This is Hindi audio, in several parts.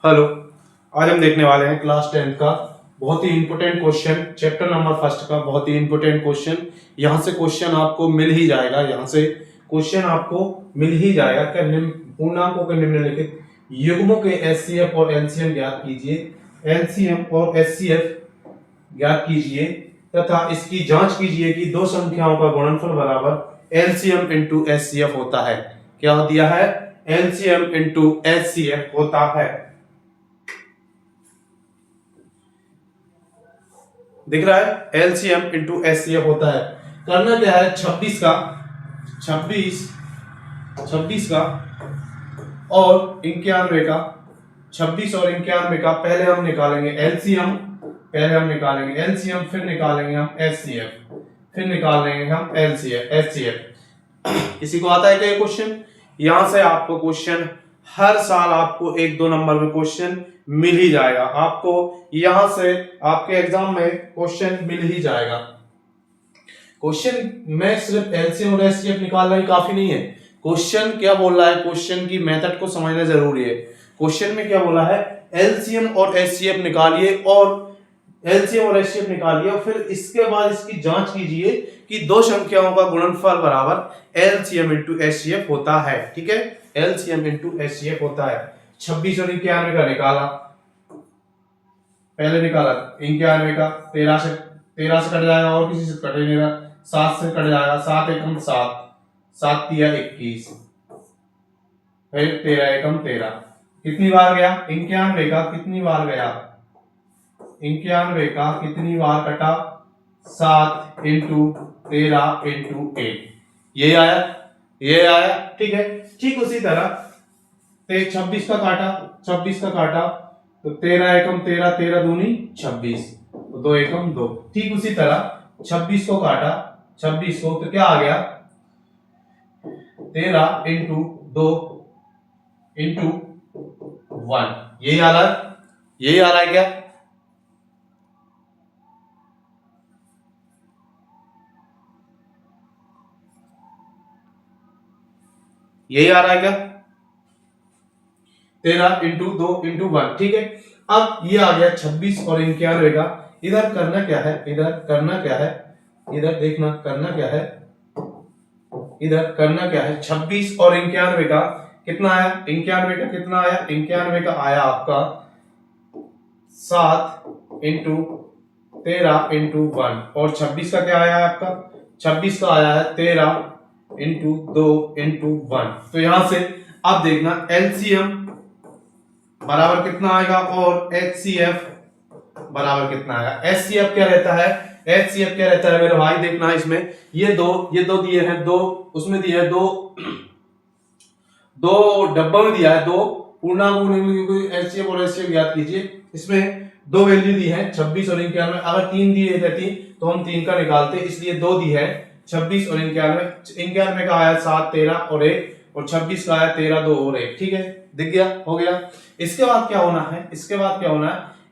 हेलो। आज हम देखने वाले हैं क्लास 10 का बहुत ही important question, chapter number first का बहुत ही इंपोर्टेंट क्वेश्चन। यहाँ से क्वेश्चन आपको मिल ही जाएगा, यहाँ से क्वेश्चन आपको मिल ही जाएगा। क्या पूर्णांकों के निम्नलिखित युग्मों के एचसीएफ और एलसीएम ज्ञात कीजिए। एलसीएम और एचसीएफ ज्ञात कीजिए तथा इसकी जांच कीजिए कि दो संख्याओं का गुणनफल बराबर एलसीएम इंटू एचसीएफ होता है। क्या दिया है? एलसीएम इंटू एचसीएफ होता है। दिख रहा है? एलसीएम इंटू एचसीएफ होता है। करना क्या है? 26 का और 91 का, 26 और 91 का पहले हम निकालेंगे एलसीएम, फिर निकालेंगे हम एचसीएफ, फिर निकालेंगे हम एचसीएफ। किसी को आता है क्या ये क्वेश्चन? यहां से आपको क्वेश्चन हर साल आपको 1-2 नंबर में क्वेश्चन मिल ही जाएगा। आपको यहां से आपके एग्जाम में क्वेश्चन मिल ही जाएगा। क्वेश्चन में सिर्फ एलसीएम और एचसीएफ निकालना ही काफी नहीं है। क्वेश्चन क्या बोल रहा है, क्वेश्चन की मेथड को समझना जरूरी है। क्वेश्चन में क्या बोला है? एलसीएम और एचसीएफ निकालिए और फिर इसके बाद इसकी जांच कीजिए कि दो संख्याओं का गुणनफल बराबर एलसीएम इंटू एचसीएफ होता है। ठीक है, एलसीएम इंटू एचसीएफ होता है। 26 और 91 का निकाला, पहले निकाला 91 का, 13 से कट जाएगा और किसी से कट नहीं रहा, 7 से कट जाएगा, 7 एकम 7, 7 तिया 21, फिर 13 एकम 13। कितनी बार गया? 91 का कितनी बार गया? 91 का कितनी बार कटा? 7 इंटू 13 इंटू 8, ये आया। ठीक है, ठीक उसी तरह 26 का काटा तो 13 एकम 13, 13 दूनी 26, तो 2 एकम 2। ठीक उसी तरह 26 को काटा, 26 को तो क्या आ गया? 13 इंटू 2 इंटू 1, यही आ रहा है क्या? यही आ रहा है क्या? 13 इंटू 2 इंटू 1। ठीक है, अब ये आ गया 26 और 91 का। इधर करना क्या है? इधर देखना करना क्या है? इधर करना क्या है? 26 और 91 का कितना आया? 91 का कितना आया? 91 का आया आपका 7 इंटू 13 इंटू 1, और 26 का क्या आया आपका? 26 का आया है 13 इंटू 2 इंटू 1। तो यहां से आप देखना एलसीएम बराबर कितना आएगा और एचसीएफ बराबर कितना आएगा। एचसीएफ क्या रहता है? मेरे भाई देखना इसमें ये दो दिए हैं, दो उसमें दिए हैं, दो डब्बा में दिया है, दो पूर्णांक एचसीएफ और एचसीएफ ज्ञात कीजिए। इसमें दो वैल्यू दी है 26 और 91। अगर 3 दी रहती तो हम 3 का निकालते, इसलिए 2 दी है 26 और 91 का आया 7, 13 और 1, और 26 का आया 13, 2 और 1। ठीक है, दिख गया, हो गया। इसके बाद क्या होना है?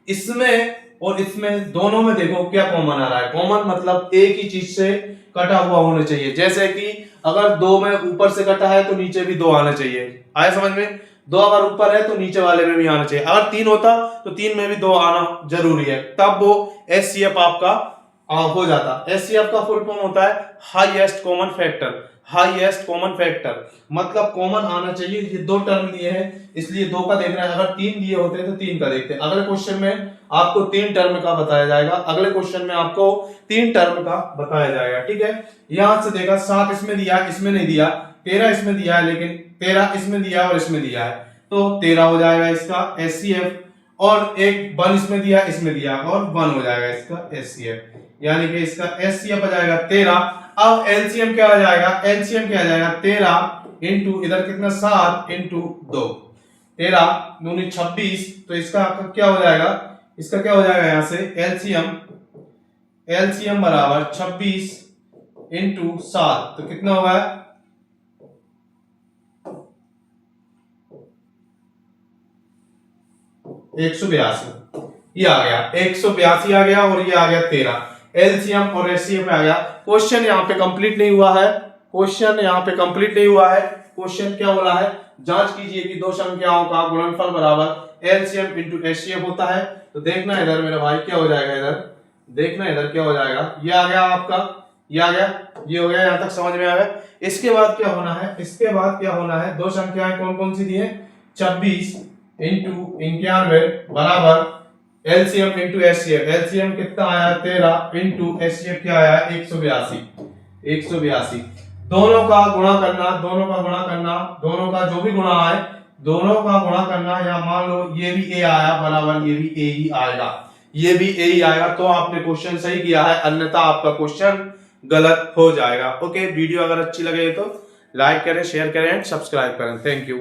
इसमें और इसमें दोनों में देखो क्या कॉमन आ रहा है। कॉमन मतलब एक ही चीज से कटा हुआ होना चाहिए। जैसे कि अगर 2 में ऊपर से कटा है तो नीचे भी 2 आना चाहिए। आया समझ में? 2 अगर ऊपर है तो नीचे वाले में भी आना चाहिए। अगर 3 होता तो 3 में भी 2 आना जरूरी है, तब वो एचसीएफ आपका हो जाता। एचसीएफ का फुल फॉर्म होता है हाईएस्ट कॉमन फैक्टर, मतलब कॉमन आना चाहिए। ये 2 टर्म दिए हैं इसलिए 2 का देखना है। अगर 3 दिए होते तो 3 का देखते। अगले क्वेश्चन में आपको 3 टर्म का बताया जाएगा। ठीक है, यहां से देखा 7 इसमें दिया, इसमें नहीं दिया, 13 इसमें दिया है, लेकिन 13 इसमें दिया है और इसमें दिया है, तो 13 हो जाएगा इसका एचसीएफ, और एक 1 इसमें दिया, इसमें दिया, और 1 हो जाएगा इसका एचसीएफ, यानी कि इसका एचसीएफ आ जाएगा 13। अब एलसीएम क्या आ जाएगा? 13 इंटू इधर कितना 7 इंटू 2, 13 दूनी 26, तो इसका क्या हो जाएगा? यहाँ से एलसीएम बराबर 26 इंटू 7, तो कितना होगा? 182। ये आ गया 182 आ गया, और ये आ गया 13। एलसीएम और एचसीएफ में आ गया। क्वेश्चन यहाँ पे कंप्लीट नहीं हुआ है। क्वेश्चन क्या बोला है? जांच कीजिए कि दो संख्याओं का गुणनफल बराबर एलसीएम इंटू एचसीएफ होता है। तो देखना इधर मेरा भाई क्या हो जाएगा, इधर देखना इधर क्या हो जाएगा, ये आ गया आपका, ये आ गया, ये हो गया, यहां तक समझ में आ गया। इसके बाद क्या होना है, इसके बाद क्या होना है, दो संख्याएं कौन कौन सी दी है, 26 इंटू 91 बराबर एलसीएम इंटू एचसीएफ। एलसीएम कितना आया 13 इंटू एचसीएफ क्या आया 182। 182 दोनों का गुणा करना, दोनों का गुणा करना, दोनों का जो भी गुणा आए दोनों का गुणा करना, या मान लो ये भी ए आया बराबर ये भी ए ही आएगा, ये भी ए ही आएगा, तो आपने क्वेश्चन सही किया है, अन्यथा आपका क्वेश्चन गलत हो जाएगा। ओके, वीडियो अगर अच्छी लगे तो लाइक करें, शेयर करें एंड सब्सक्राइब करें। Thank you.